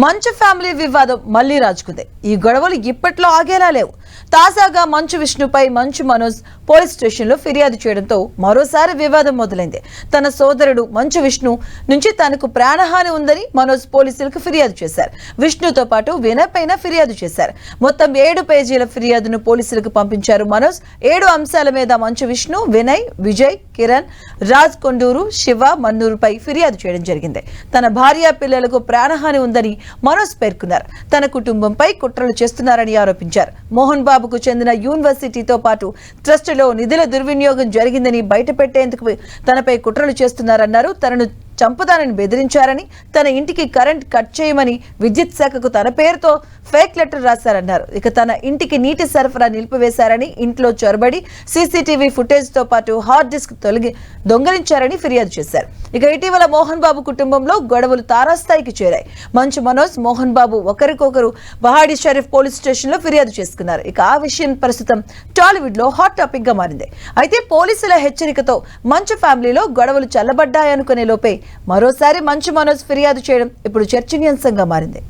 మంచు ఫ్యామిలీ వివాదం మళ్లీ రాజుకుంది. ఈ గొడవలు ఇప్పట్లో ఆగేలా లేవు. తాజాగా మంచు విష్ణుపై మంచు మనోజ్ పోలీస్ స్టేషన్లో ఫిర్యాదు చేయడంతో మరోసారి వివాదం మొదలైంది. తన సోదరుడు మంచు విష్ణు నుంచి తనకు ప్రాణహాని ఉందని మనోజ్ పోలీసులకు ఫిర్యాదు చేశారు. విష్ణుతో పాటు వినయ్ పైన ఫిర్యాదు చేశారు. మొత్తం 7 పేజీల ఫిర్యాదును పోలీసులకు పంపించారు మనోజ్. 7 అంశాల మీద మంచు విష్ణు, వినయ్, విజయ్, కిరణ్, రాజ్ కొండూరు, శివ, మన్నూరుపై ఫిర్యాదు చేయడం జరిగింది. తన భార్య పిల్లలకు ప్రాణహాని ఉందని మనోజ్ పేర్కొన్నారు. తన కుటుంబంపై కుట్రలు చేస్తున్నారని ఆరోపించారు. మోహన్ బాబుకు చెందిన యూనివర్సిటీతో పాటు ట్రస్టులో నిధుల దుర్వినియోగం జరిగిందని బయటపెట్టేందుకు తనపై కుట్రలు చేస్తున్నారన్నారు. తనను చంపుదానని బెదిరించారని, తన ఇంటికి కరెంట్ కట్ చేయమని విద్యుత్ శాఖకు తన పేరుతో ఫేక్ లెటర్ రాశారన్నారు. ఇక తన ఇంటికి నీటి సరఫరా నిలిపివేశారని, ఇంట్లో చొరబడి సీసీటీవీ ఫుటేజ్ తో పాటు హార్డ్ డిస్క్ దొంగలించారని ఫిర్యాదు చేశారు. ఇక ఇటీవల మోహన్ బాబు కుటుంబంలో గొడవలు తారాస్థాయికి చేరాయి. మంచు మనోజ్, మోహన్ బాబు ఒకరికొకరు బహాడి షరీఫ్ పోలీస్ స్టేషన్ లో ఫిర్యాదు చేసుకున్నారు. ఇక ఆ విషయం ప్రస్తుతం టాలీవుడ్ లో హాట్ టాపిక్ గా మారింది. అయితే పోలీసుల హెచ్చరికతో మంచు ఫ్యామిలీలో గొడవలు చల్లబడ్డాయనుకునే లోపే మరోసారి మంచు మనోజ్ ఫిర్యాదు చేయడం ఇప్పుడు చర్చనీయాంశంగా మారింది.